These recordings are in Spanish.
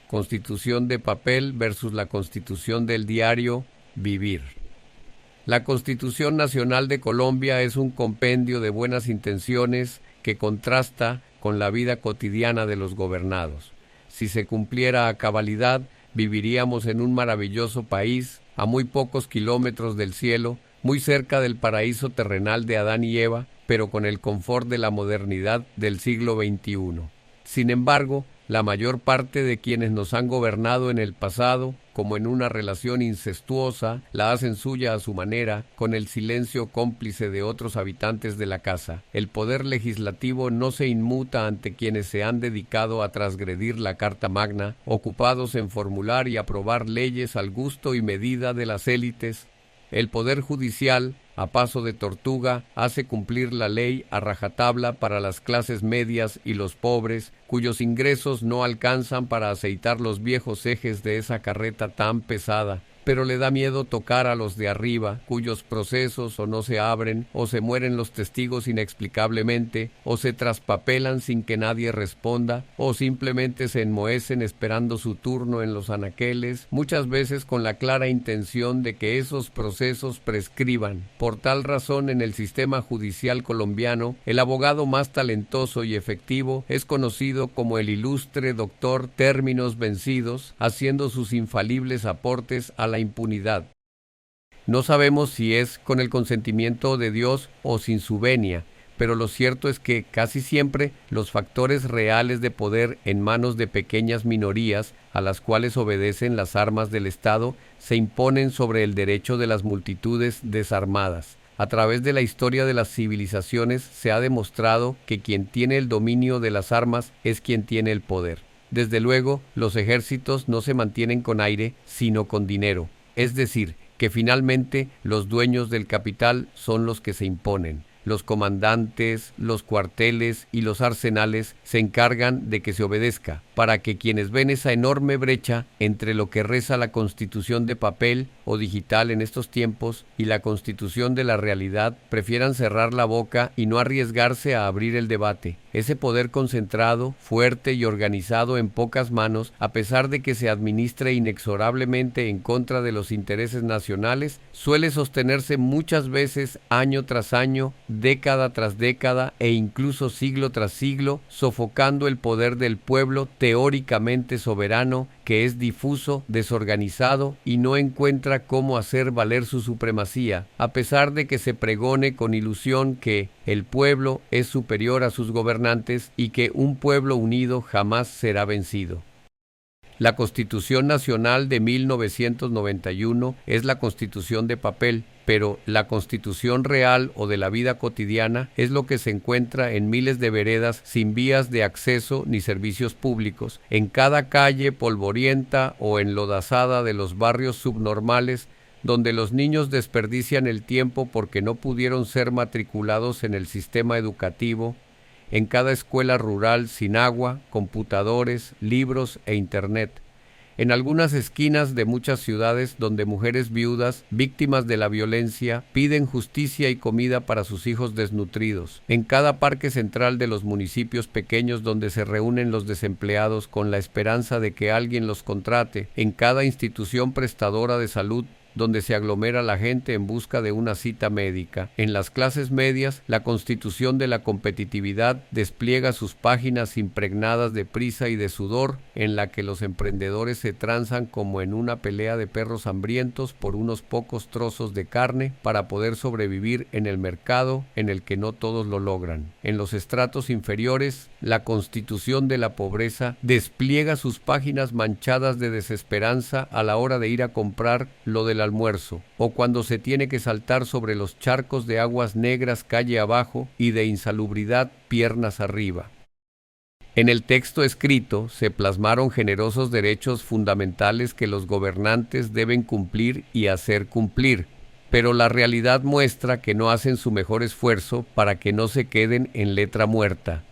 Constitución de papel versus la Constitución del diario vivir. La Constitución Nacional de Colombia es un compendio de buenas intenciones que contrasta con la vida cotidiana de los gobernados. Si se cumpliera a cabalidad, viviríamos en un maravilloso país, a muy pocos kilómetros del cielo, muy cerca del paraíso terrenal de Adán y Eva, pero con el confort de la modernidad del siglo XXI. Sin embargo, la mayor parte de quienes nos han gobernado en el pasado, como en una relación incestuosa, la hacen suya a su manera, con el silencio cómplice de otros habitantes de la casa. El poder legislativo no se inmuta ante quienes se han dedicado a transgredir la Carta Magna, ocupados en formular y aprobar leyes al gusto y medida de las élites. El poder judicial, a paso de tortuga, hace cumplir la ley a rajatabla para las clases medias y los pobres, cuyos ingresos no alcanzan para aceitar los viejos ejes de esa carreta tan pesada. Pero le da miedo tocar a los de arriba, cuyos procesos o no se abren, o se mueren los testigos inexplicablemente, o se traspapelan sin que nadie responda, o simplemente se enmohecen esperando su turno en los anaqueles, muchas veces con la clara intención de que esos procesos prescriban. Por tal razón, en el sistema judicial colombiano, el abogado más talentoso y efectivo es conocido como el ilustre doctor términos vencidos, haciendo sus infalibles aportes a la impunidad. No sabemos si es con el consentimiento de Dios o sin su venia, pero lo cierto es que casi siempre los factores reales de poder en manos de pequeñas minorías, a las cuales obedecen las armas del Estado, se imponen sobre el derecho de las multitudes desarmadas. A través de la historia de las civilizaciones se ha demostrado que quien tiene el dominio de las armas es quien tiene el poder. Desde luego, los ejércitos no se mantienen con aire, sino con dinero. Es decir, que finalmente los dueños del capital son los que se imponen. Los comandantes, los cuarteles y los arsenales se encargan de que se obedezca, para que quienes ven esa enorme brecha entre lo que reza la Constitución de papel o digital en estos tiempos y la Constitución de la realidad prefieran cerrar la boca y no arriesgarse a abrir el debate. Ese poder concentrado, fuerte y organizado en pocas manos, a pesar de que se administre inexorablemente en contra de los intereses nacionales, suele sostenerse muchas veces año tras año, década tras década e incluso siglo tras siglo, sofocando el poder del pueblo teóricamente soberano, que es difuso, desorganizado y no encuentra cómo hacer valer su supremacía, a pesar de que se pregone con ilusión que el pueblo es superior a sus gobernantes y que un pueblo unido jamás será vencido. La Constitución Nacional de 1991 es la Constitución de papel, pero la Constitución real o de la vida cotidiana es lo que se encuentra en miles de veredas sin vías de acceso ni servicios públicos, en cada calle polvorienta o enlodazada de los barrios subnormales, donde los niños desperdician el tiempo porque no pudieron ser matriculados en el sistema educativo, en cada escuela rural sin agua, computadores, libros e internet. En algunas esquinas de muchas ciudades donde mujeres viudas, víctimas de la violencia, piden justicia y comida para sus hijos desnutridos. En cada parque central de los municipios pequeños donde se reúnen los desempleados con la esperanza de que alguien los contrate. En cada institución prestadora de salud donde se aglomera la gente en busca de una cita médica. En las clases medias, la Constitución de la competitividad despliega sus páginas impregnadas de prisa y de sudor, en la que los emprendedores se tranzan como en una pelea de perros hambrientos por unos pocos trozos de carne para poder sobrevivir en el mercado en el que no todos lo logran. En los estratos inferiores, la Constitución de la pobreza despliega sus páginas manchadas de desesperanza a la hora de ir a comprar lo del almuerzo, o cuando se tiene que saltar sobre los charcos de aguas negras calle abajo y de insalubridad piernas arriba. En el texto escrito se plasmaron generosos derechos fundamentales que los gobernantes deben cumplir y hacer cumplir, pero la realidad muestra que no hacen su mejor esfuerzo para que no se queden en letra muerta.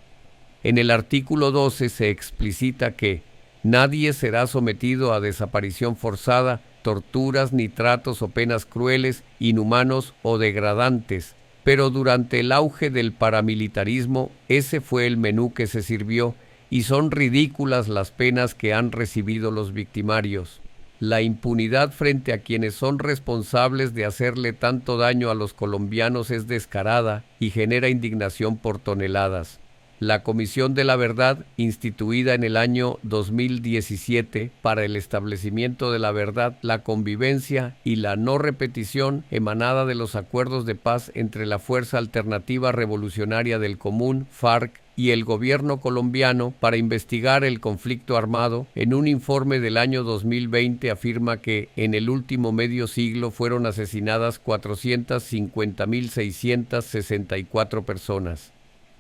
En el artículo 12 se explicita que nadie será sometido a desaparición forzada, torturas ni tratos o penas crueles, inhumanos o degradantes, pero durante el auge del paramilitarismo ese fue el menú que se sirvió y son ridículas las penas que han recibido los victimarios. La impunidad frente a quienes son responsables de hacerle tanto daño a los colombianos es descarada y genera indignación por toneladas. La Comisión de la Verdad, instituida en el año 2017 para el establecimiento de la verdad, la convivencia y la no repetición, emanada de los acuerdos de paz entre la Fuerza Alternativa Revolucionaria del Común, FARC, y el gobierno colombiano para investigar el conflicto armado, en un informe del año 2020 afirma que en el último medio siglo fueron asesinadas 450.664 personas.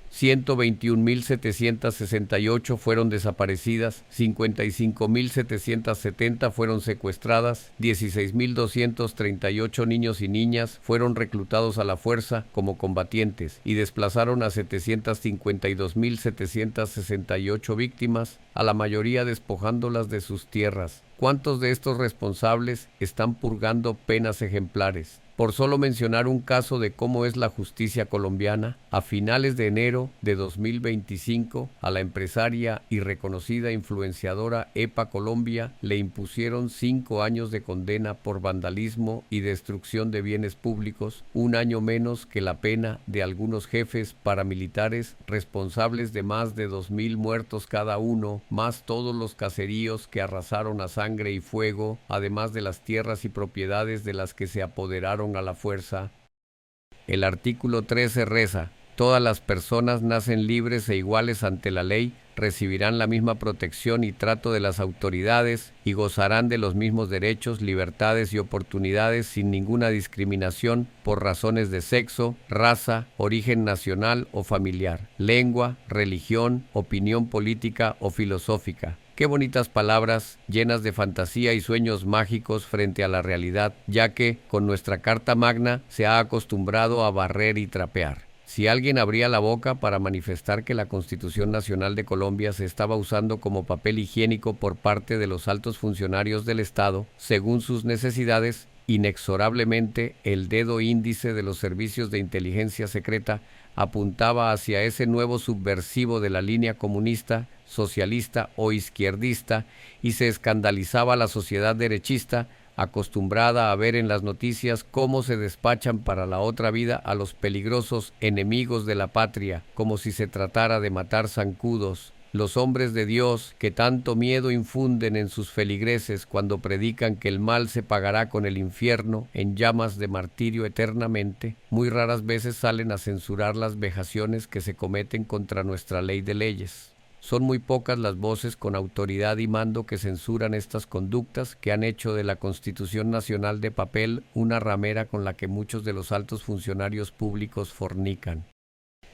121.768 fueron desaparecidas, 55.770 fueron secuestradas, 16.238 niños y niñas fueron reclutados a la fuerza como combatientes y desplazaron a 752.768 víctimas, a la mayoría despojándolas de sus tierras. ¿Cuántos de estos responsables están purgando penas ejemplares? Por solo mencionar un caso de cómo es la justicia colombiana, a finales de enero de 2025, a la empresaria y reconocida influenciadora EPA Colombia le impusieron 5 años de condena por vandalismo y destrucción de bienes públicos, un año menos que la pena de algunos jefes paramilitares responsables de más de 2.000 muertos cada uno, más todos los caseríos que arrasaron a sangre y fuego, además de las tierras y propiedades de las que se apoderaron a la fuerza. El artículo 13 reza: todas las personas nacen libres e iguales ante la ley, recibirán la misma protección y trato de las autoridades y gozarán de los mismos derechos, libertades y oportunidades sin ninguna discriminación por razones de sexo, raza, origen nacional o familiar, lengua, religión, opinión política o filosófica. Qué bonitas palabras, llenas de fantasía y sueños mágicos frente a la realidad, ya que, con nuestra Carta Magna, se ha acostumbrado a barrer y trapear. Si alguien abría la boca para manifestar que la Constitución Nacional de Colombia se estaba usando como papel higiénico por parte de los altos funcionarios del Estado, según sus necesidades, inexorablemente el dedo índice de los servicios de inteligencia secreta apuntaba hacia ese nuevo subversivo de la línea comunista, socialista o izquierdista, y se escandalizaba a la sociedad derechista, acostumbrada a ver en las noticias cómo se despachan para la otra vida a los peligrosos enemigos de la patria, como si se tratara de matar zancudos. Los hombres de Dios, que tanto miedo infunden en sus feligreses cuando predican que el mal se pagará con el infierno en llamas de martirio eternamente, muy raras veces salen a censurar las vejaciones que se cometen contra nuestra ley de leyes. Son muy pocas las voces con autoridad y mando que censuran estas conductas que han hecho de la Constitución Nacional de papel una ramera con la que muchos de los altos funcionarios públicos fornican.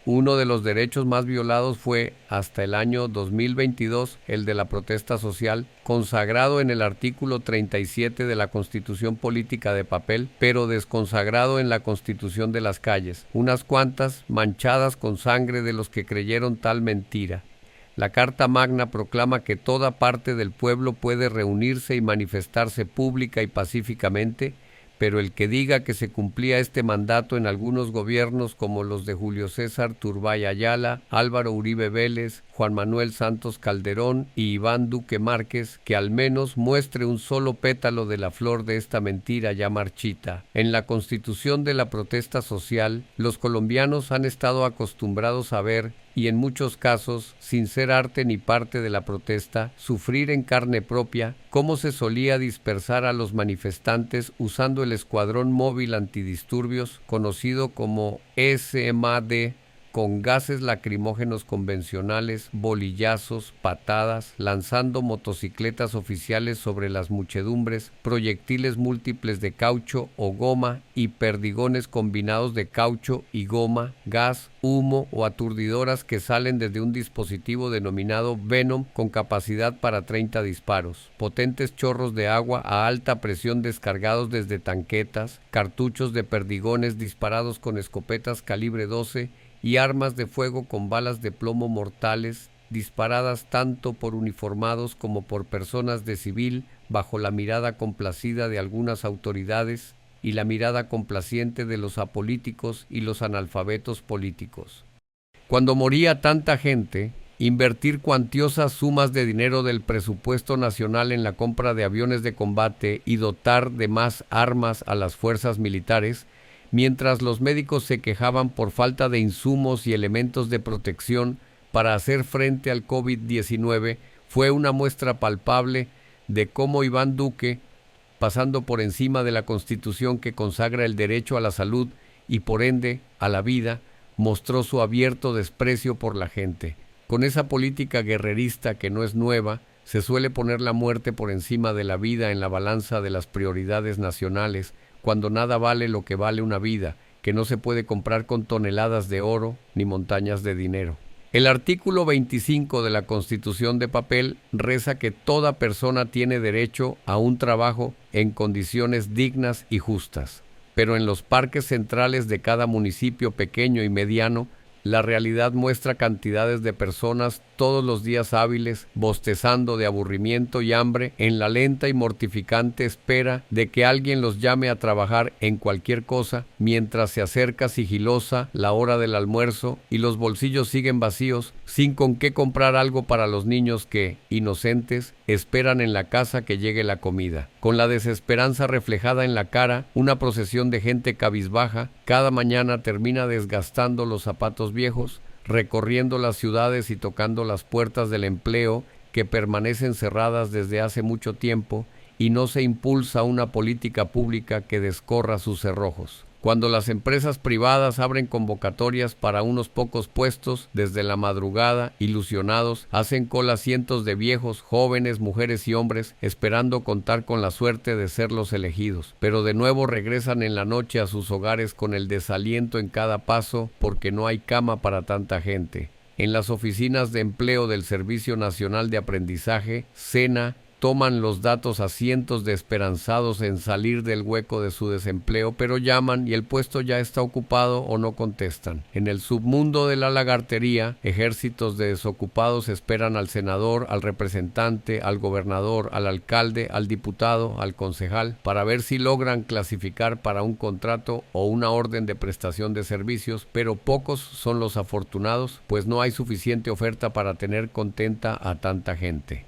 Uno de los derechos más violados fue, hasta el año 2022, el de la protesta social, consagrado en el artículo 37 de la Constitución Política de papel, pero desconsagrado en la Constitución de las calles, unas cuantas manchadas con sangre de los que creyeron tal mentira. La Carta Magna proclama que toda parte del pueblo puede reunirse y manifestarse pública y pacíficamente, pero el que diga que se cumplía este mandato en algunos gobiernos como los de Julio César Turbay Ayala, Álvaro Uribe Vélez, Juan Manuel Santos Calderón y Iván Duque Márquez, que al menos muestre un solo pétalo de la flor de esta mentira ya marchita. En la constitución de la protesta social, los colombianos han estado acostumbrados a ver, y en muchos casos, sin ser arte ni parte de la protesta, sufrir en carne propia cómo se solía dispersar a los manifestantes usando el escuadrón móvil antidisturbios conocido como SMAD, con gases lacrimógenos convencionales, bolillazos, patadas, lanzando motocicletas oficiales sobre las muchedumbres, proyectiles múltiples de caucho o goma y perdigones combinados de caucho y goma, gas, humo o aturdidoras que salen desde un dispositivo denominado Venom con capacidad para 30 disparos, potentes chorros de agua a alta presión descargados desde tanquetas, cartuchos de perdigones disparados con escopetas calibre 12 y armas de fuego con balas de plomo mortales, disparadas tanto por uniformados como por personas de civil bajo la mirada complacida de algunas autoridades y la mirada complaciente de los apolíticos y los analfabetos políticos. Cuando moría tanta gente, Invertir cuantiosas sumas de dinero del presupuesto nacional en la compra de aviones de combate y dotar de más armas a las fuerzas militares, mientras los médicos se quejaban por falta de insumos y elementos de protección para hacer frente al COVID-19, fue una muestra palpable de cómo Iván Duque, pasando por encima de la Constitución que consagra el derecho a la salud y por ende a la vida, mostró su abierto desprecio por la gente. Con esa política guerrerista que no es nueva, se suele poner la muerte por encima de la vida en la balanza de las prioridades nacionales, cuando nada vale lo que vale una vida, que no se puede comprar con toneladas de oro ni montañas de dinero. El artículo 25 de la Constitución de papel reza que toda persona tiene derecho a un trabajo en condiciones dignas y justas. Pero en los parques centrales de cada municipio pequeño y mediano, la realidad muestra cantidades de personas todos los días hábiles, bostezando de aburrimiento y hambre en la lenta y mortificante espera de que alguien los llame a trabajar en cualquier cosa, mientras se acerca sigilosa la hora del almuerzo y los bolsillos siguen vacíos, sin con qué comprar algo para los niños que, inocentes, esperan en la casa que llegue la comida. Con la desesperanza reflejada en la cara, una procesión de gente cabizbaja cada mañana termina desgastando los zapatos viejos, recorriendo las ciudades y tocando las puertas del empleo que permanecen cerradas desde hace mucho tiempo, y no se impulsa una política pública que descorra sus cerrojos. Cuando las empresas privadas abren convocatorias para unos pocos puestos, desde la madrugada, ilusionados, hacen cola cientos de viejos, jóvenes, mujeres y hombres, esperando contar con la suerte de ser los elegidos. Pero de nuevo regresan en la noche a sus hogares con el desaliento en cada paso, porque no hay cama para tanta gente. En las oficinas de empleo del Servicio Nacional de Aprendizaje, SENA, toman los datos a cientos de esperanzados en salir del hueco de su desempleo, pero llaman y el puesto ya está ocupado o no contestan. En el submundo de la lagartería, ejércitos de desocupados esperan al senador, al representante, al gobernador, al alcalde, al diputado, al concejal, para ver si logran clasificar para un contrato o una orden de prestación de servicios, pero pocos son los afortunados, pues no hay suficiente oferta para tener contenta a tanta gente.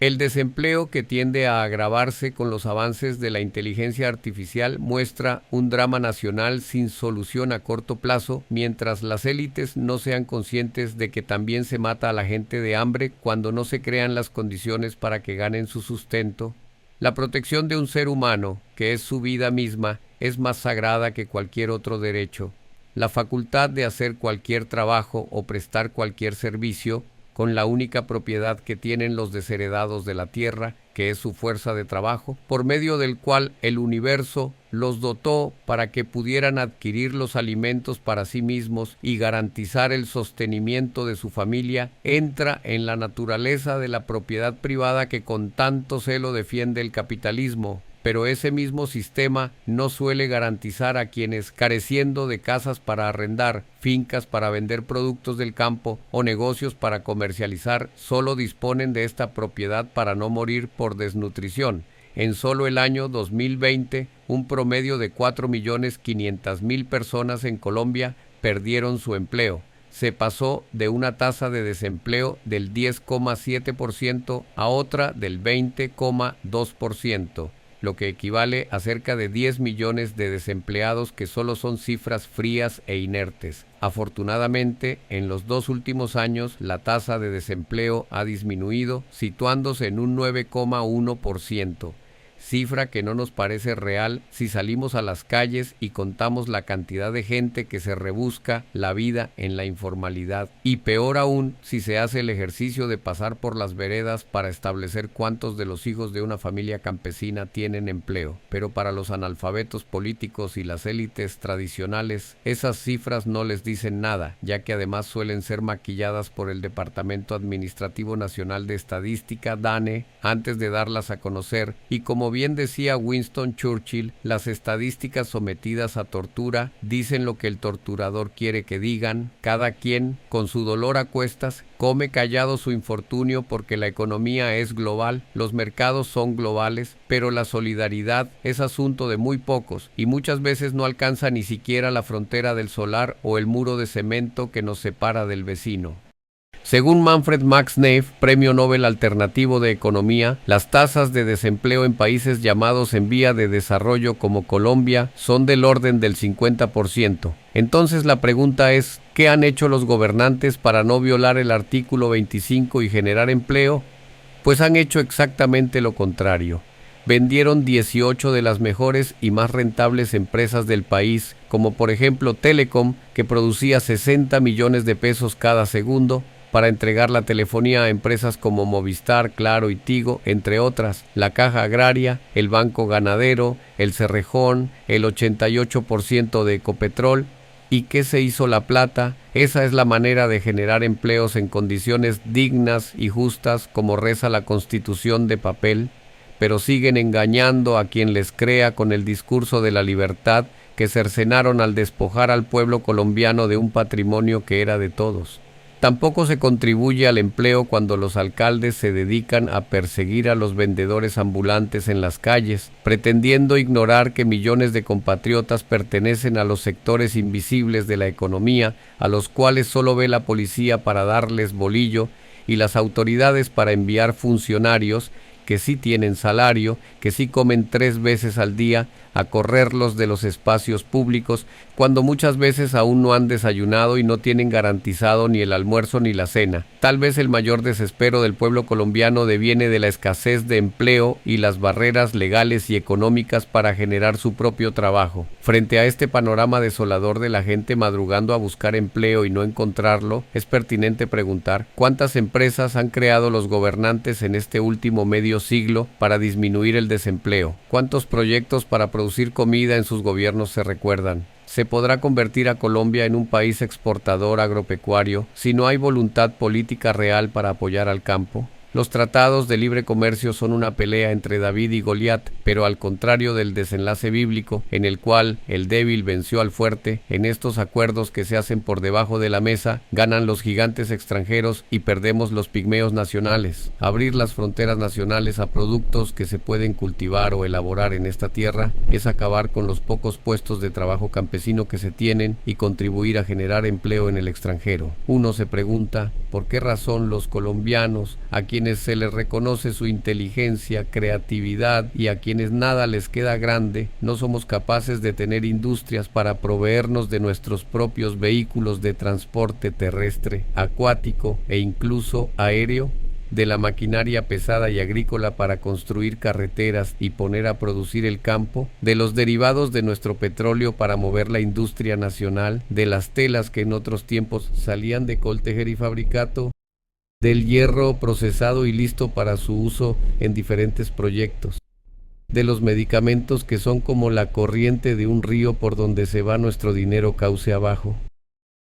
El desempleo, que tiende a agravarse con los avances de la inteligencia artificial, muestra un drama nacional sin solución a corto plazo, mientras las élites no sean conscientes de que también se mata a la gente de hambre cuando no se crean las condiciones para que ganen su sustento. La protección de un ser humano, que es su vida misma, es más sagrada que cualquier otro derecho. La facultad de hacer cualquier trabajo o prestar cualquier servicio, con la única propiedad que tienen los desheredados de la tierra, que es su fuerza de trabajo, por medio del cual el universo los dotó para que pudieran adquirir los alimentos para sí mismos y garantizar el sostenimiento de su familia, entra en la naturaleza de la propiedad privada que con tanto celo defiende el capitalismo. Pero ese mismo sistema no suele garantizar a quienes, careciendo de casas para arrendar, fincas para vender productos del campo o negocios para comercializar, solo disponen de esta propiedad para no morir por desnutrición. En solo el año 2020, un promedio de 4.500.000 personas en Colombia perdieron su empleo. Se pasó de una tasa de desempleo del 10,7% a otra del 20,2%. Lo que equivale a cerca de 10 millones de desempleados, que solo son cifras frías e inertes. Afortunadamente, en los 2 últimos años, la tasa de desempleo ha disminuido, situándose en un 9,1%. Cifra que no nos parece real si salimos a las calles y contamos la cantidad de gente que se rebusca la vida en la informalidad, y peor aún si se hace el ejercicio de pasar por las veredas para establecer cuántos de los hijos de una familia campesina tienen empleo. Pero para los analfabetos políticos y las élites tradicionales, esas cifras no les dicen nada, ya que además suelen ser maquilladas por el Departamento Administrativo Nacional de Estadística, DANE, antes de darlas a conocer, y como bien decía Winston Churchill, las estadísticas sometidas a tortura dicen lo que el torturador quiere que digan. Cada quien, con su dolor a cuestas, come callado su infortunio, porque la economía es global, los mercados son globales, pero la solidaridad es asunto de muy pocos y muchas veces no alcanza ni siquiera la frontera del solar o el muro de cemento que nos separa del vecino. Según Manfred Max Neff, Premio Nobel Alternativo de Economía, las tasas de desempleo en países llamados en vía de desarrollo como Colombia son del orden del 50%. Entonces la pregunta es, ¿qué han hecho los gobernantes para no violar el artículo 25 y generar empleo? Pues han hecho exactamente lo contrario. Vendieron 18 de las mejores y más rentables empresas del país, como por ejemplo Telecom, que producía 60 millones de pesos cada segundo, para entregar la telefonía a empresas como Movistar, Claro y Tigo, entre otras, la Caja Agraria, el Banco Ganadero, el Cerrejón, el 88% de Ecopetrol. ¿Y qué se hizo la plata? Esa es la manera de generar empleos en condiciones dignas y justas, como reza la Constitución de papel, pero siguen engañando a quien les crea con el discurso de la libertad que cercenaron al despojar al pueblo colombiano de un patrimonio que era de todos. Tampoco se contribuye al empleo cuando los alcaldes se dedican a perseguir a los vendedores ambulantes en las calles, pretendiendo ignorar que millones de compatriotas pertenecen a los sectores invisibles de la economía, a los cuales solo ve la policía para darles bolillo y las autoridades para enviar funcionarios que sí tienen salario, que sí comen 3 veces al día, a correrlos de los espacios públicos, cuando muchas veces aún no han desayunado y no tienen garantizado ni el almuerzo ni la cena. Tal vez el mayor desespero del pueblo colombiano deviene de la escasez de empleo y las barreras legales y económicas para generar su propio trabajo. Frente a este panorama desolador de la gente madrugando a buscar empleo y no encontrarlo, es pertinente preguntar ¿cuántas empresas han creado los gobernantes en este último medio siglo para disminuir el desempleo? ¿Cuántos proyectos para producir comida en sus gobiernos se recuerdan? ¿Se podrá convertir a Colombia en un país exportador agropecuario si no hay voluntad política real para apoyar al campo? Los tratados de libre comercio son una pelea entre David y Goliat, pero al contrario del desenlace bíblico, en el cual el débil venció al fuerte, en estos acuerdos que se hacen por debajo de la mesa, ganan los gigantes extranjeros y perdemos los pigmeos nacionales. Abrir las fronteras nacionales a productos que se pueden cultivar o elaborar en esta tierra es acabar con los pocos puestos de trabajo campesino que se tienen y contribuir a generar empleo en el extranjero. Uno se pregunta, ¿por qué razón los colombianos, a quienes se les reconoce su inteligencia, creatividad y a quienes nada les queda grande, no somos capaces de tener industrias para proveernos de nuestros propios vehículos de transporte terrestre, acuático e incluso aéreo? De la maquinaria pesada y agrícola para construir carreteras y poner a producir el campo, de los derivados de nuestro petróleo para mover la industria nacional, de las telas que en otros tiempos salían de Coltejer y Fabricato, del hierro procesado y listo para su uso en diferentes proyectos, de los medicamentos que son como la corriente de un río por donde se va nuestro dinero cauce abajo.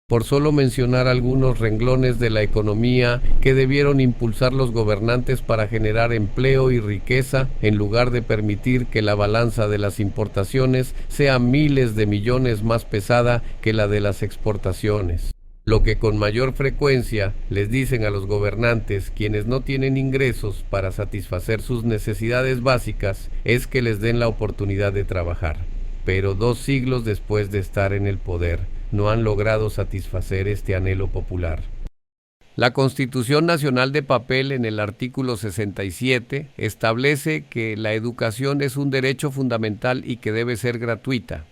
Por solo mencionar algunos renglones de la economía que debieron impulsar los gobernantes para generar empleo y riqueza, en lugar de permitir que la balanza de las importaciones sea miles de millones más pesada que la de las exportaciones. Lo que con mayor frecuencia les dicen a los gobernantes, quienes no tienen ingresos para satisfacer sus necesidades básicas, es que les den la oportunidad de trabajar. Pero 2 siglos después de estar en el poder, no han logrado satisfacer este anhelo popular. La Constitución Nacional de Papel, en el artículo 67, establece que la educación es un derecho fundamental y que debe ser gratuita.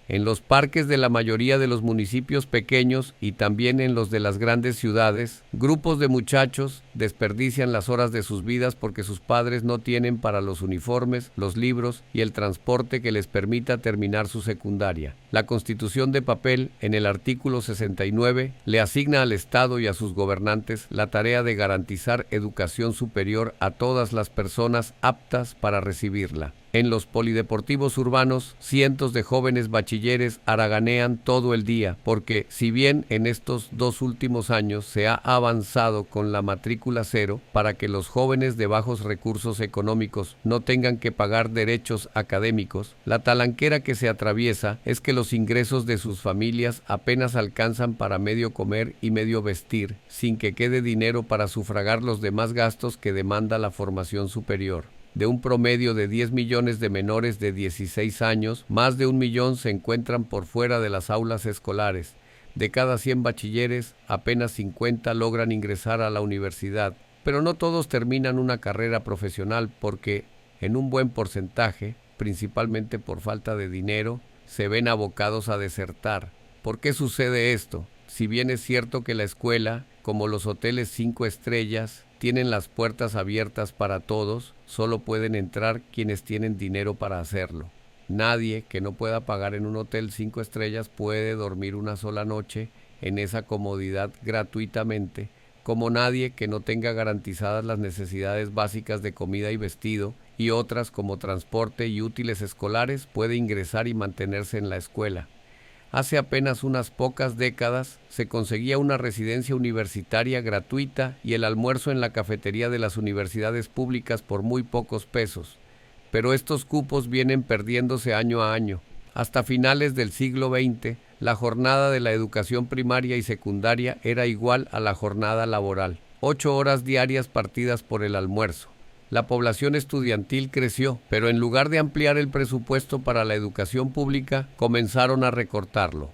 En los parques de la mayoría de los municipios pequeños y también en los de las grandes ciudades, grupos de muchachos desperdician las horas de sus vidas porque sus padres no tienen para los uniformes, los libros y el transporte que les permita terminar su secundaria. La Constitución de Papel, en el artículo 69, le asigna al Estado y a sus gobernantes la tarea de garantizar educación superior a todas las personas aptas para recibirla. En los polideportivos urbanos, cientos de jóvenes bachilleres haraganean todo el día, porque si bien en estos 2 últimos años se ha avanzado con la matrícula cero para que los jóvenes de bajos recursos económicos no tengan que pagar derechos académicos, la talanquera que se atraviesa es que los ingresos de sus familias apenas alcanzan para medio comer y medio vestir, sin que quede dinero para sufragar los demás gastos que demanda la formación superior. De un promedio de 10 millones de menores de 16 años, más de 1 millón se encuentran por fuera de las aulas escolares, De cada 100 bachilleres, apenas 50 logran ingresar a la universidad, pero no todos terminan una carrera profesional porque, en un buen porcentaje, principalmente por falta de dinero, se ven abocados a desertar. ¿Por qué sucede esto? Si bien es cierto que la escuela, como los hoteles 5 estrellas, tienen las puertas abiertas para todos, solo pueden entrar quienes tienen dinero para hacerlo. Nadie que no pueda pagar en un hotel 5 estrellas puede dormir una sola noche en esa comodidad gratuitamente, como nadie que no tenga garantizadas las necesidades básicas de comida y vestido y otras como transporte y útiles escolares puede ingresar y mantenerse en la escuela. Hace apenas unas pocas décadas se conseguía una residencia universitaria gratuita y el almuerzo en la cafetería de las universidades públicas por muy pocos pesos. Pero estos cupos vienen perdiéndose año a año. Hasta finales del siglo XX, la jornada de la educación primaria y secundaria era igual a la jornada laboral, 8 horas diarias partidas por el almuerzo. La población estudiantil creció, pero en lugar de ampliar el presupuesto para la educación pública, comenzaron a recortarlo.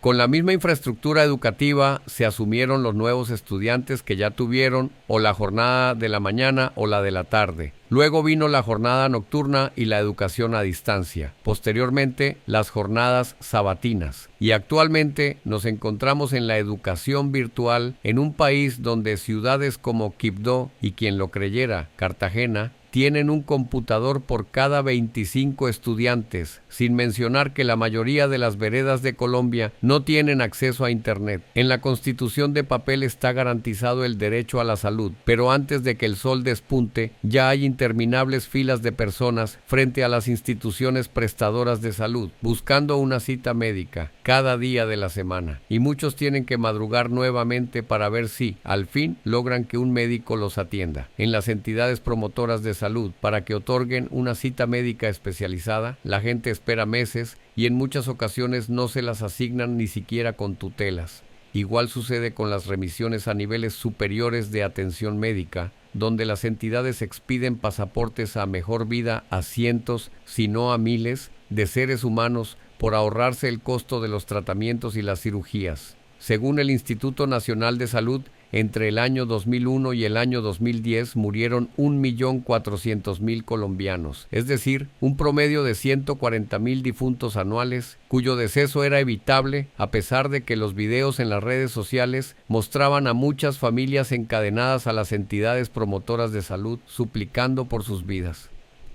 Con la misma infraestructura educativa se asumieron los nuevos estudiantes que ya tuvieron o la jornada de la mañana o la de la tarde. Luego vino la jornada nocturna y la educación a distancia. Posteriormente, las jornadas sabatinas. Y actualmente nos encontramos en la educación virtual en un país donde ciudades como Quibdó y, quien lo creyera, Cartagena, tienen un computador por cada 25 estudiantes, sin mencionar que la mayoría de las veredas de Colombia no tienen acceso a Internet. En la Constitución de papel está garantizado el derecho a la salud, pero antes de que el sol despunte, ya hay interminables filas de personas frente a las instituciones prestadoras de salud, buscando una cita médica cada día de la semana. Y muchos tienen que madrugar nuevamente para ver si, al fin, logran que un médico los atienda. En las entidades promotoras de salud, para que otorguen una cita médica especializada, la gente espera meses y en muchas ocasiones no se las asignan ni siquiera con tutelas. Igual sucede con las remisiones a niveles superiores de atención médica, donde las entidades expiden pasaportes a mejor vida a cientos, si no a miles, de seres humanos por ahorrarse el costo de los tratamientos y las cirugías. Según el Instituto Nacional de Salud, entre el año 2001 y el año 2010 murieron 1.400.000 colombianos, es decir, un promedio de 140.000 difuntos anuales, cuyo deceso era evitable a pesar de que los videos en las redes sociales mostraban a muchas familias encadenadas a las entidades promotoras de salud suplicando por sus vidas.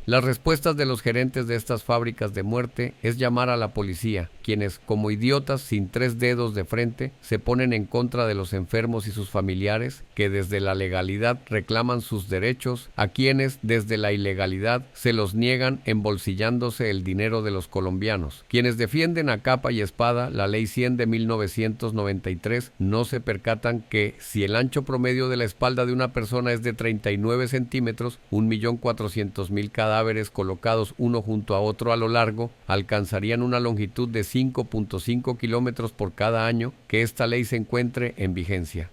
Las respuestas de los gerentes de estas fábricas de muerte es llamar a la policía, quienes, como idiotas sin 3 dedos de frente, se ponen en contra de los enfermos y sus familiares, que desde la legalidad reclaman sus derechos, a quienes desde la ilegalidad se los niegan embolsillándose el dinero de los colombianos. Quienes defienden a capa y espada la Ley 100 de 1993 no se percatan que si el ancho promedio de la espalda de una persona es de 39 centímetros, 1.400.000 cadáveres colocados uno junto a otro a lo largo alcanzarían una longitud de 5.5 kilómetros por cada año que esta ley se encuentre en vigencia.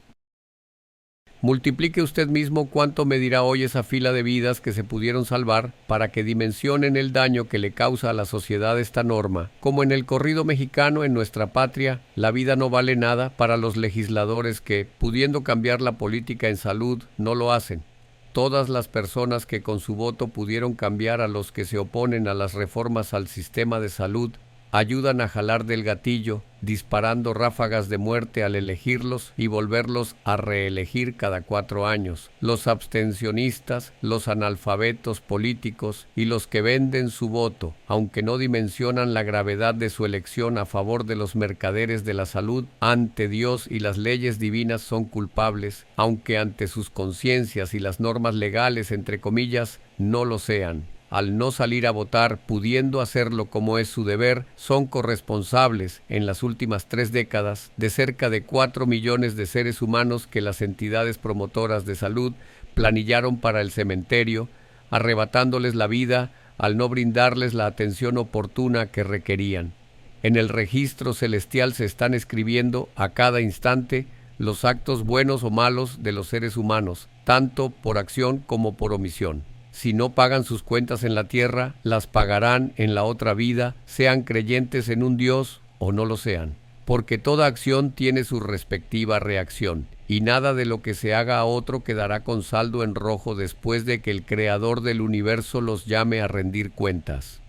Multiplique usted mismo cuánto medirá hoy esa fila de vidas que se pudieron salvar para que dimensionen el daño que le causa a la sociedad esta norma. Como en el corrido mexicano, en nuestra patria, la vida no vale nada para los legisladores que, pudiendo cambiar la política en salud, no lo hacen. Todas las personas que con su voto pudieron cambiar a los que se oponen a las reformas al sistema de salud, ayudan a jalar del gatillo, disparando ráfagas de muerte al elegirlos y volverlos a reelegir cada 4 años. Los abstencionistas, los analfabetos políticos y los que venden su voto, aunque no dimensionan la gravedad de su elección a favor de los mercaderes de la salud, ante Dios y las leyes divinas son culpables, aunque ante sus conciencias y las normas legales, entre comillas, no lo sean. Al no salir a votar, pudiendo hacerlo como es su deber, son corresponsables, en las últimas 3 décadas, de cerca de 4 millones de seres humanos que las entidades promotoras de salud planillaron para el cementerio, arrebatándoles la vida al no brindarles la atención oportuna que requerían. En el registro celestial se están escribiendo a cada instante los actos buenos o malos de los seres humanos, tanto por acción como por omisión. Si no pagan sus cuentas en la tierra, las pagarán en la otra vida, sean creyentes en un Dios o no lo sean. porque toda acción tiene su respectiva reacción, y nada de lo que se haga a otro quedará con saldo en rojo después de que el Creador del universo los llame a rendir cuentas.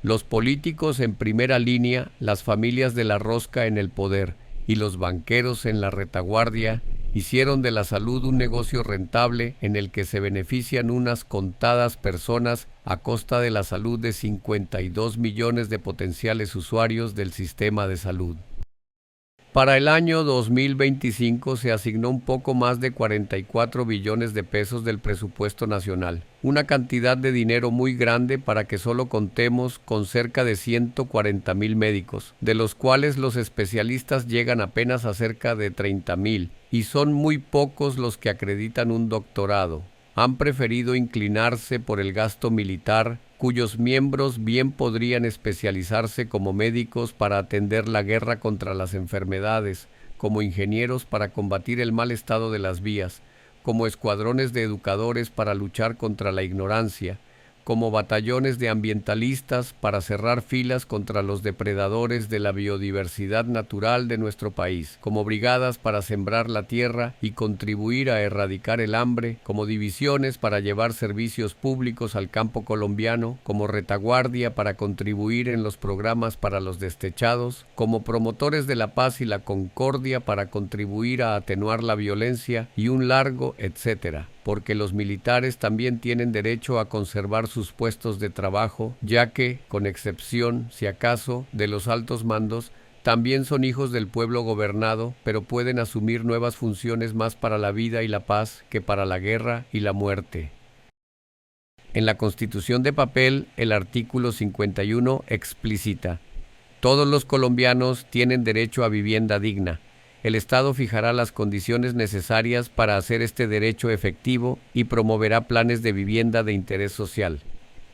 Los políticos en primera línea, las familias de la rosca en el poder y los banqueros en la retaguardia hicieron de la salud un negocio rentable en el que se benefician unas contadas personas a costa de la salud de 52 millones de potenciales usuarios del sistema de salud. Para el año 2025 se asignó un poco más de 44 billones de pesos del presupuesto nacional, una cantidad de dinero muy grande para que solo contemos con cerca de 140,000 médicos, de los cuales los especialistas llegan apenas a cerca de 30,000, y son muy pocos los que acreditan un doctorado. Han preferido inclinarse por el gasto militar, cuyos miembros bien podrían especializarse como médicos para atender la guerra contra las enfermedades, como ingenieros para combatir el mal estado de las vías, como escuadrones de educadores para luchar contra la ignorancia, como batallones de ambientalistas para cerrar filas contra los depredadores de la biodiversidad natural de nuestro país, como brigadas para sembrar la tierra y contribuir a erradicar el hambre, como divisiones para llevar servicios públicos al campo colombiano, como retaguardia para contribuir en los programas para los destechados, como promotores de la paz y la concordia para contribuir a atenuar la violencia y un largo etcétera. Porque los militares también tienen derecho a conservar sus puestos de trabajo, ya que, con excepción, si acaso, de los altos mandos, también son hijos del pueblo gobernado, pero pueden asumir nuevas funciones más para la vida y la paz que para la guerra y la muerte. En la Constitución de papel, el artículo 51 explicita: todos los colombianos tienen derecho a vivienda digna. El Estado fijará las condiciones necesarias para hacer este derecho efectivo y promoverá planes de vivienda de interés social.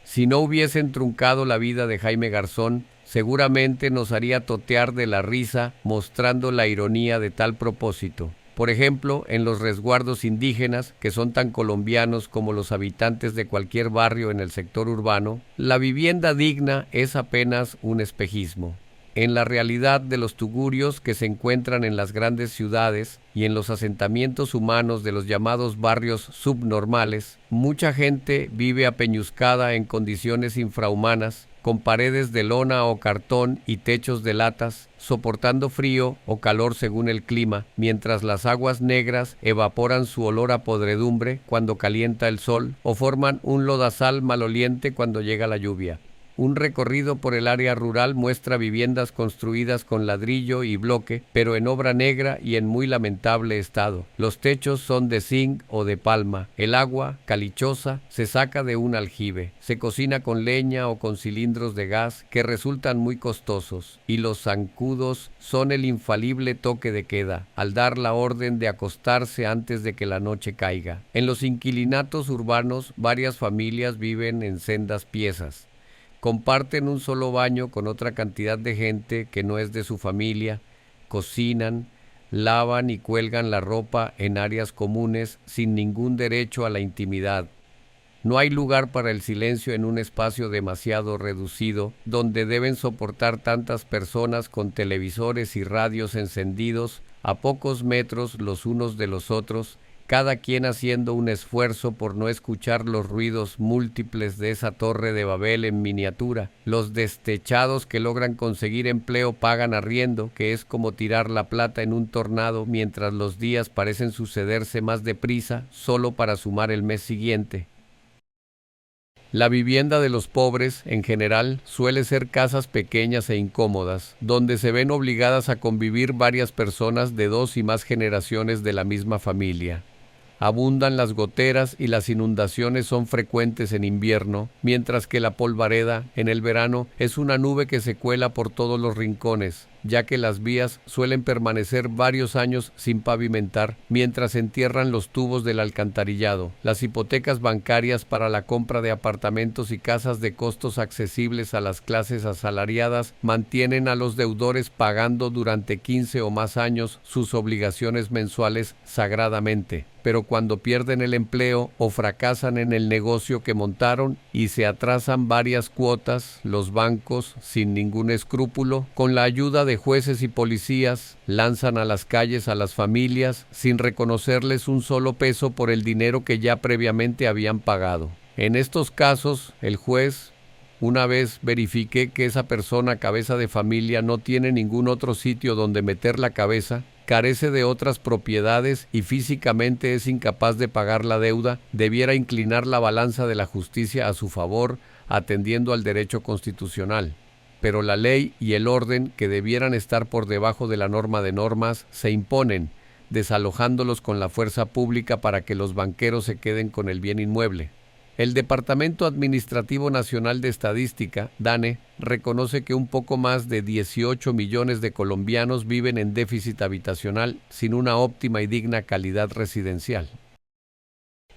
Si no hubiesen truncado la vida de Jaime Garzón, seguramente nos haría totear de la risa mostrando la ironía de tal propósito. Por ejemplo, en los resguardos indígenas, que son tan colombianos como los habitantes de cualquier barrio en el sector urbano, la vivienda digna es apenas un espejismo. En la realidad de los tugurios que se encuentran en las grandes ciudades y en los asentamientos humanos de los llamados barrios subnormales, mucha gente vive apeñuscada en condiciones infrahumanas, con paredes de lona o cartón y techos de latas, soportando frío o calor según el clima, mientras las aguas negras evaporan su olor a podredumbre cuando calienta el sol o forman un lodazal maloliente cuando llega la lluvia. Un recorrido por el área rural muestra viviendas construidas con ladrillo y bloque, pero en obra negra y en muy lamentable estado. Los techos son de zinc o de palma. El agua, calichosa, se saca de un aljibe. Se cocina con leña o con cilindros de gas que resultan muy costosos. Y los zancudos son el infalible toque de queda, al dar la orden de acostarse antes de que la noche caiga. En los inquilinatos urbanos, varias familias viven en sendas piezas. Comparten un solo baño con otra cantidad de gente que no es de su familia, cocinan, lavan y cuelgan la ropa en áreas comunes sin ningún derecho a la intimidad. No hay lugar para el silencio en un espacio demasiado reducido, donde deben soportar tantas personas con televisores y radios encendidos a pocos metros los unos de los otros, cada quien haciendo un esfuerzo por no escuchar los ruidos múltiples de esa torre de Babel en miniatura. Los destechados que logran conseguir empleo pagan arriendo, que es como tirar la plata en un tornado, mientras los días parecen sucederse más deprisa, solo para sumar el mes siguiente. La vivienda de los pobres, en general, suele ser casas pequeñas e incómodas, donde se ven obligadas a convivir varias personas de 2 y más generaciones de la misma familia. Abundan las goteras y las inundaciones son frecuentes en invierno, mientras que la polvareda, en el verano, es una nube que se cuela por todos los rincones, ya que las vías suelen permanecer varios años sin pavimentar, mientras se entierran los tubos del alcantarillado. Las hipotecas bancarias para la compra de apartamentos y casas de costos accesibles a las clases asalariadas mantienen a los deudores pagando durante 15 o más años sus obligaciones mensuales sagradamente. pero cuando pierden el empleo o fracasan en el negocio que montaron y se atrasan varias cuotas, los bancos, sin ningún escrúpulo, con la ayuda de jueces y policías, lanzan a las calles a las familias sin reconocerles un solo peso por el dinero que ya previamente habían pagado. En estos casos, el juez, una vez verifique que esa persona cabeza de familia no tiene ningún otro sitio donde meter la cabeza, carece de otras propiedades y físicamente es incapaz de pagar la deuda, debiera inclinar la balanza de la justicia a su favor, atendiendo al derecho constitucional. Pero la ley y el orden, que debieran estar por debajo de la norma de normas, se imponen, desalojándolos con la fuerza pública para que los banqueros se queden con el bien inmueble. El Departamento Administrativo Nacional de Estadística, DANE, reconoce que un poco más de 18 millones de colombianos viven en déficit habitacional sin una óptima y digna calidad residencial.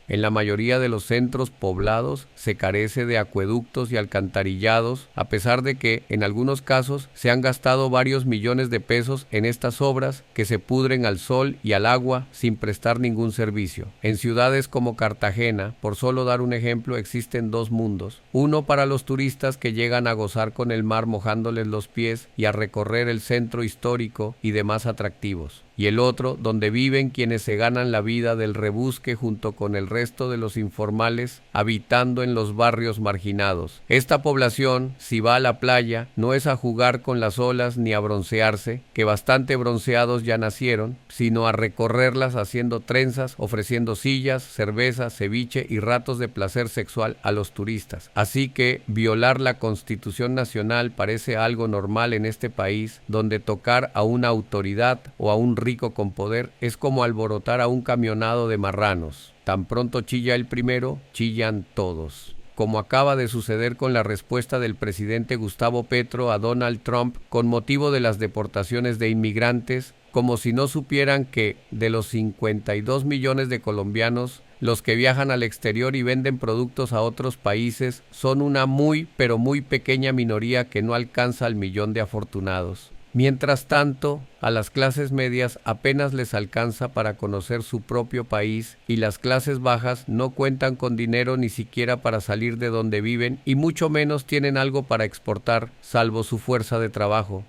En la mayoría de los centros poblados se carece de acueductos y alcantarillados, a pesar de que, en algunos casos, se han gastado varios millones de pesos en estas obras que se pudren al sol y al agua sin prestar ningún servicio. En ciudades como Cartagena, por solo dar un ejemplo, existen dos mundos. Uno para los turistas que llegan a gozar con el mar mojándoles los pies y a recorrer el centro histórico y demás atractivos. Y el otro, donde viven quienes se ganan la vida del rebusque junto con el resto de los informales, habitando en los barrios marginados. Esta población, si va a la playa, no es a jugar con las olas ni a broncearse, que bastante bronceados ya nacieron, sino a recorrerlas haciendo trenzas, ofreciendo sillas, cerveza, ceviche y ratos de placer sexual a los turistas. Así que violar la Constitución Nacional parece algo normal en este país, donde tocar a una autoridad o a un rico con poder es como alborotar a un camionado de marranos. Tan pronto chilla el primero, chillan todos. Como acaba de suceder con la respuesta del presidente Gustavo Petro a Donald Trump con motivo de las deportaciones de inmigrantes, como si no supieran que de los 52 millones de colombianos, los que viajan al exterior y venden productos a otros países son una muy, pero muy pequeña minoría que no alcanza al millón de afortunados. Mientras tanto, a las clases medias apenas les alcanza para conocer su propio país y las clases bajas no cuentan con dinero ni siquiera para salir de donde viven y mucho menos tienen algo para exportar, salvo su fuerza de trabajo.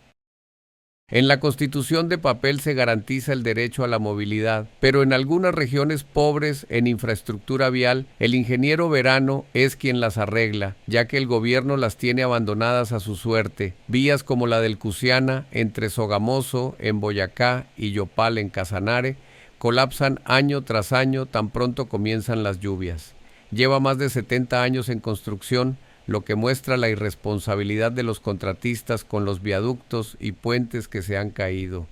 En la Constitución de papel se garantiza el derecho a la movilidad, pero en algunas regiones pobres en infraestructura vial, el ingeniero Verano es quien las arregla, ya que el gobierno las tiene abandonadas a su suerte. Vías como la del Cusiana, entre Sogamoso, en Boyacá, y Yopal, en Casanare, colapsan año tras año tan pronto comienzan las lluvias. Lleva más de 70 años en construcción, lo que muestra la irresponsabilidad de los contratistas con los viaductos y puentes que se han caído.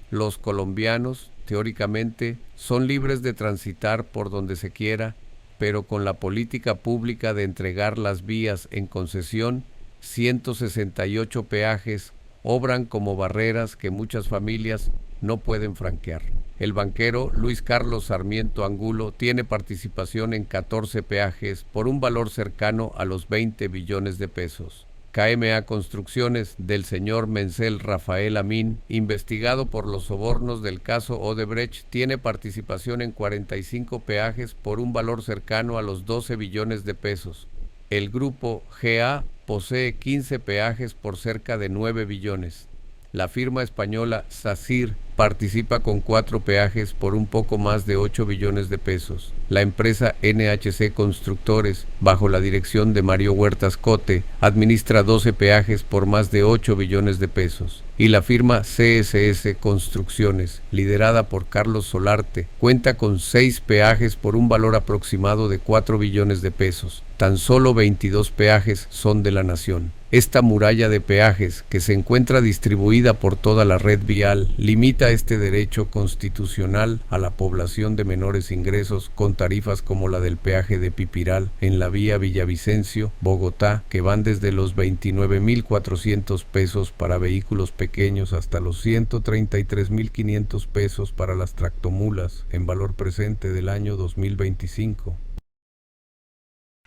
Los colombianos, teóricamente, son libres de transitar por donde se quiera, pero con la política pública de entregar las vías en concesión, 168 peajes obran como barreras que muchas familias no pueden franquear. El banquero Luis Carlos Sarmiento Angulo tiene participación en 14 peajes por un valor cercano a los 20 billones de pesos. KMA Construcciones del señor Mencel Rafael Amin, investigado por los sobornos del caso Odebrecht, tiene participación en 45 peajes por un valor cercano a los 12 billones de pesos. El grupo GA posee 15 peajes por cerca de 9 billones. La firma española SACIR participa con 4 peajes por un poco más de 8 billones de pesos. La empresa NHC Constructores, bajo la dirección de Mario Huertas Cote, administra 12 peajes por más de 8 billones de pesos. Y la firma CSS Construcciones, liderada por Carlos Solarte, cuenta con 6 peajes por un valor aproximado de 4 billones de pesos. Tan solo 22 peajes son de la nación. Esta muralla de peajes, que se encuentra distribuida por toda la red vial, limita este derecho constitucional a la población de menores ingresos con tarifas como la del peaje de Pipiral en la vía Villavicencio, Bogotá, que van desde los 29.400 pesos para vehículos pequeños hasta los 133.500 pesos para las tractomulas en valor presente del año 2025.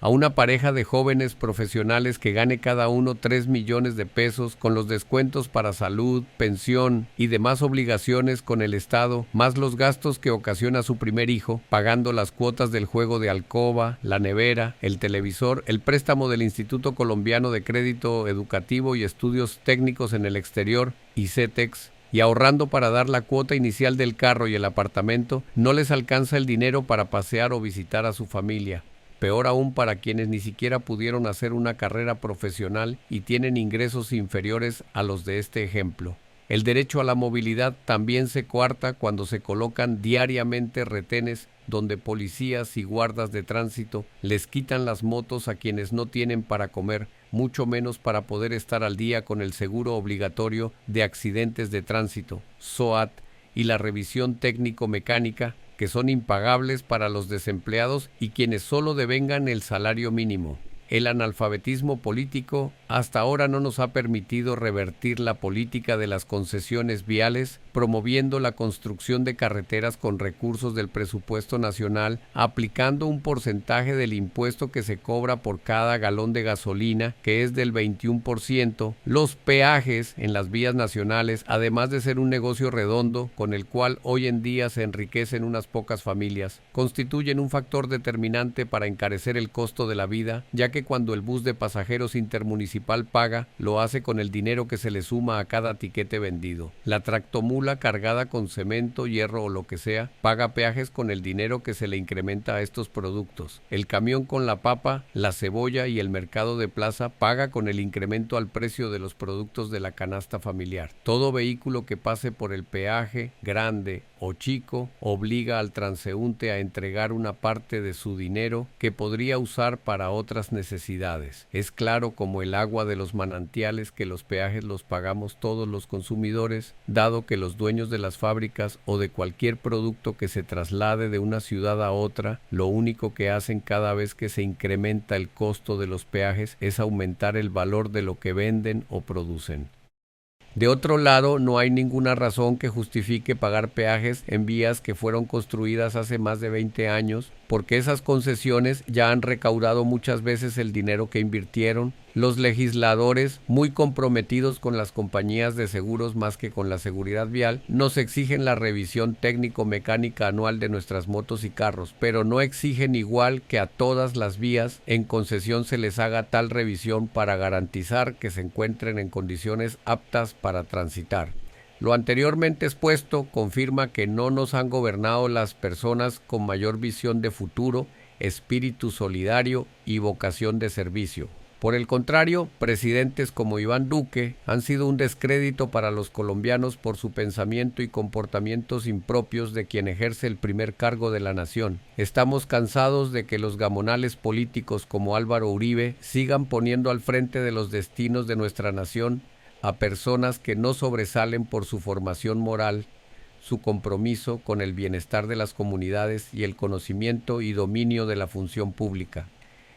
a una pareja de jóvenes profesionales que gane cada uno 3 millones de pesos con los descuentos para salud, pensión y demás obligaciones con el Estado, más los gastos que ocasiona su primer hijo, pagando las cuotas del juego de alcoba, la nevera, el televisor, el préstamo del Instituto Colombiano de Crédito Educativo y Estudios Técnicos en el Exterior, ICETEX, y ahorrando para dar la cuota inicial del carro y el apartamento, no les alcanza el dinero para pasear o visitar a su familia. Peor aún para quienes ni siquiera pudieron hacer una carrera profesional y tienen ingresos inferiores a los de este ejemplo. El derecho a la movilidad también se coarta cuando se colocan diariamente retenes donde policías y guardas de tránsito les quitan las motos a quienes no tienen para comer, mucho menos para poder estar al día con el seguro obligatorio de accidentes de tránsito, SOAT, y la revisión técnico-mecánica, que son impagables para los desempleados y quienes solo devengan el salario mínimo. El analfabetismo político hasta ahora no nos ha permitido revertir la política de las concesiones viales, promoviendo la construcción de carreteras con recursos del presupuesto nacional, aplicando un porcentaje del impuesto que se cobra por cada galón de gasolina, que es del 21%, los peajes en las vías nacionales, además de ser un negocio redondo con el cual hoy en día se enriquecen unas pocas familias, constituyen un factor determinante para encarecer el costo de la vida, ya que cuando el bus de pasajeros intermunicipal paga, lo hace con el dinero que se le suma a cada tiquete vendido. La tractomula cargada con cemento, hierro o lo que sea, paga peajes con el dinero que se le incrementa a estos productos. El camión con la papa, la cebolla y el mercado de plaza paga con el incremento al precio de los productos de la canasta familiar. Todo vehículo que pase por el peaje, grande o chico, obliga al transeúnte a entregar una parte de su dinero que podría usar para otras necesidades. Es claro como el agua de los manantiales que los peajes los pagamos todos los consumidores, dado que los dueños de las fábricas o de cualquier producto que se traslade de una ciudad a otra, lo único que hacen cada vez que se incrementa el costo de los peajes es aumentar el valor de lo que venden o producen. De otro lado, no hay ninguna razón que justifique pagar peajes en vías que fueron construidas hace más de 20 años, porque esas concesiones ya han recaudado muchas veces el dinero que invirtieron. Los legisladores, muy comprometidos con las compañías de seguros más que con la seguridad vial, nos exigen la revisión técnico-mecánica anual de nuestras motos y carros, pero no exigen igual que a todas las vías en concesión se les haga tal revisión para garantizar que se encuentren en condiciones aptas para transitar. Lo anteriormente expuesto confirma que no nos han gobernado las personas con mayor visión de futuro, espíritu solidario y vocación de servicio. Por el contrario, presidentes como Iván Duque han sido un descrédito para los colombianos por su pensamiento y comportamientos impropios de quien ejerce el primer cargo de la nación. Estamos cansados de que los gamonales políticos como Álvaro Uribe sigan poniendo al frente de los destinos de nuestra nación a personas que no sobresalen por su formación moral, su compromiso con el bienestar de las comunidades y el conocimiento y dominio de la función pública.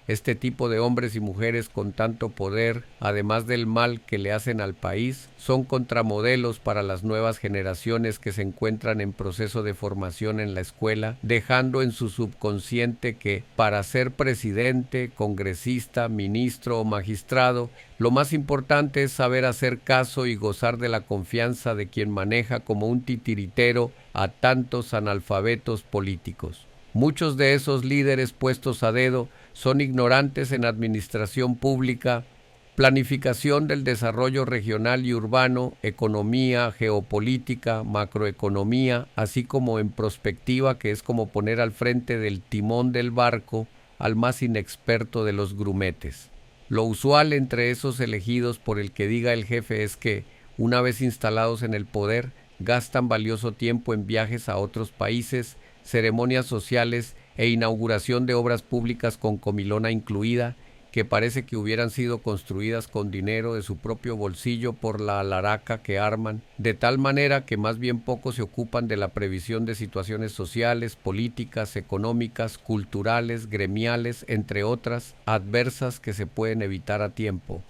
Este tipo de hombres y mujeres con tanto poder, además del mal que le hacen al país, son contramodelos para las nuevas generaciones que se encuentran en proceso de formación en la escuela, dejando en su subconsciente que para ser presidente, congresista, ministro o magistrado, lo más importante es saber hacer caso y gozar de la confianza de quien maneja como un titiritero a tantos analfabetos políticos. Muchos de esos líderes puestos a dedo son ignorantes en administración pública, planificación del desarrollo regional y urbano, economía, geopolítica, macroeconomía, así como en prospectiva, que es como poner al frente del timón del barco al más inexperto de los grumetes. Lo usual entre esos elegidos por el que diga el jefe es que, una vez instalados en el poder, gastan valioso tiempo en viajes a otros países, ceremonias sociales e inauguración de obras públicas con comilona incluida, que parece que hubieran sido construidas con dinero de su propio bolsillo por la alaraca que arman, de tal manera que más bien poco se ocupan de la previsión de situaciones sociales, políticas, económicas, culturales, gremiales, entre otras, adversas que se pueden evitar a tiempo.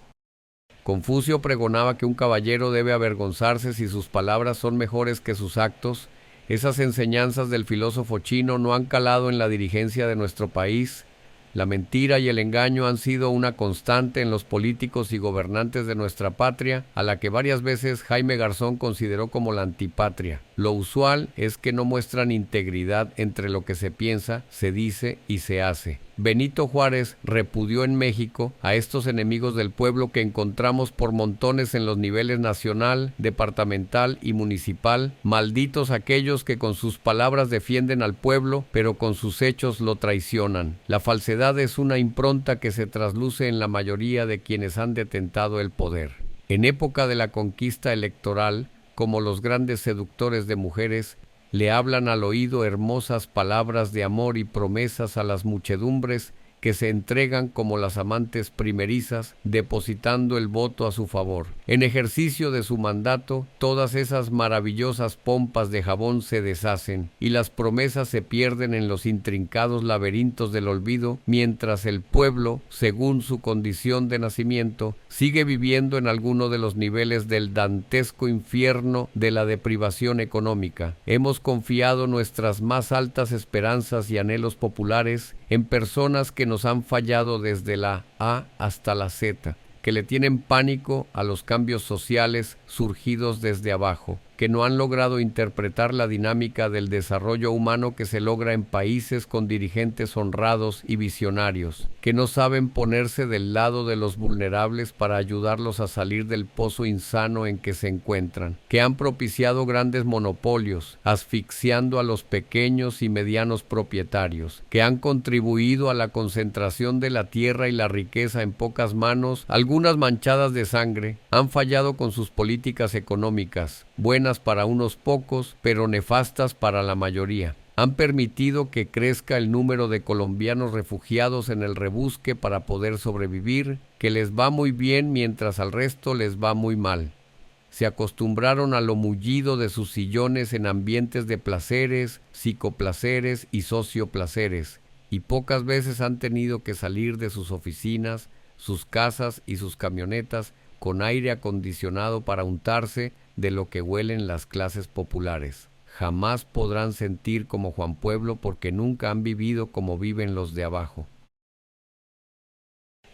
Confucio pregonaba que un caballero debe avergonzarse si sus palabras son mejores que sus actos. Esas enseñanzas del filósofo chino no han calado en la dirigencia de nuestro país. La mentira y el engaño han sido una constante en los políticos y gobernantes de nuestra patria, a la que varias veces Jaime Garzón consideró como la antipatria. Lo usual es que no muestran integridad entre lo que se piensa, se dice y se hace. Benito Juárez repudió en México a estos enemigos del pueblo que encontramos por montones en los niveles nacional, departamental y municipal. Malditos aquellos que con sus palabras defienden al pueblo, pero con sus hechos lo traicionan. La falsedad es una impronta que se trasluce en la mayoría de quienes han detentado el poder. En época de la conquista electoral, como los grandes seductores de mujeres, le hablan al oído hermosas palabras de amor y promesas a las muchedumbres que se entregan como las amantes primerizas, depositando el voto a su favor. En ejercicio de su mandato, todas esas maravillosas pompas de jabón se deshacen y las promesas se pierden en los intrincados laberintos del olvido, mientras el pueblo, según su condición de nacimiento, sigue viviendo en alguno de los niveles del dantesco infierno de la deprivación económica. Hemos confiado nuestras más altas esperanzas y anhelos populares en personas que nos han fallado desde la A hasta la Z, que le tienen pánico a los cambios sociales surgidos desde abajo, que no han logrado interpretar la dinámica del desarrollo humano que se logra en países con dirigentes honrados y visionarios, que no saben ponerse del lado de los vulnerables para ayudarlos a salir del pozo insano en que se encuentran, que han propiciado grandes monopolios, asfixiando a los pequeños y medianos propietarios, que han contribuido a la concentración de la tierra y la riqueza en pocas manos, algunas manchadas de sangre, han fallado con sus políticas económicas, buenas para unos pocos, pero nefastas para la mayoría. Han permitido que crezca el número de colombianos refugiados en el rebusque para poder sobrevivir, que les va muy bien mientras al resto les va muy mal. Se acostumbraron a lo mullido de sus sillones en ambientes de placeres, psicoplaceres y socioplaceres, y pocas veces han tenido que salir de sus oficinas, sus casas y sus camionetas con aire acondicionado para untarse de lo que huelen las clases populares. Jamás podrán sentir como Juan Pueblo porque nunca han vivido como viven los de abajo.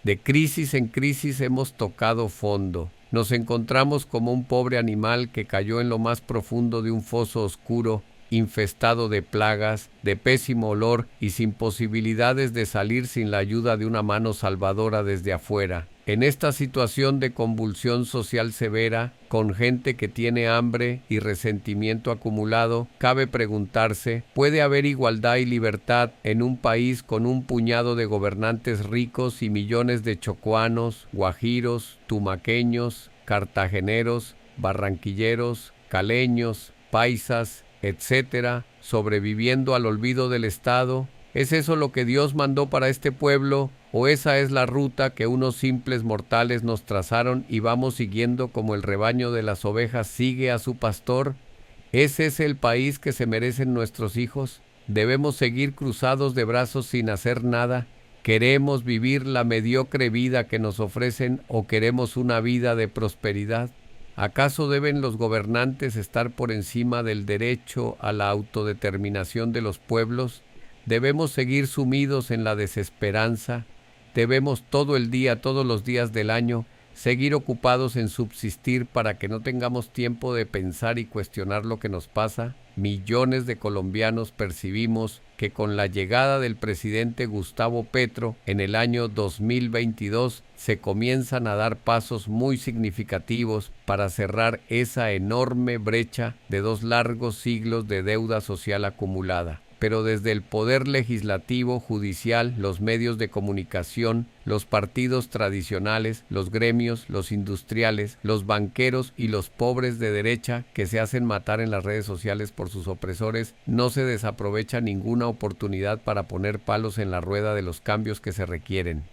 De crisis en crisis hemos tocado fondo. Nos encontramos como un pobre animal que cayó en lo más profundo de un foso oscuro, infestado de plagas, de pésimo olor y sin posibilidades de salir sin la ayuda de una mano salvadora desde afuera. En esta situación de convulsión social severa, con gente que tiene hambre y resentimiento acumulado, cabe preguntarse, ¿puede haber igualdad y libertad en un país con un puñado de gobernantes ricos y millones de chocuanos, guajiros, tumaqueños, cartageneros, barranquilleros, caleños, paisas, etcétera, sobreviviendo al olvido del Estado? ¿Es eso lo que Dios mandó para este pueblo? ¿O esa es la ruta que unos simples mortales nos trazaron y vamos siguiendo como el rebaño de las ovejas sigue a su pastor? ¿Ese es el país que se merecen nuestros hijos? ¿Debemos seguir cruzados de brazos sin hacer nada? ¿Queremos vivir la mediocre vida que nos ofrecen o queremos una vida de prosperidad? ¿Acaso deben los gobernantes estar por encima del derecho a la autodeterminación de los pueblos? ¿Debemos seguir sumidos en la desesperanza? ¿Debemos todo el día, todos los días del año, seguir ocupados en subsistir para que no tengamos tiempo de pensar y cuestionar lo que nos pasa? Millones de colombianos percibimos que con la llegada del presidente Gustavo Petro en el año 2022 se comienzan a dar pasos muy significativos para cerrar esa enorme brecha de 2 largos siglos de deuda social acumulada. Pero desde el poder legislativo, judicial, los medios de comunicación, los partidos tradicionales, los gremios, los industriales, los banqueros y los pobres de derecha que se hacen matar en las redes sociales por sus opresores, no se desaprovecha ninguna oportunidad para poner palos en la rueda de los cambios que se requieren.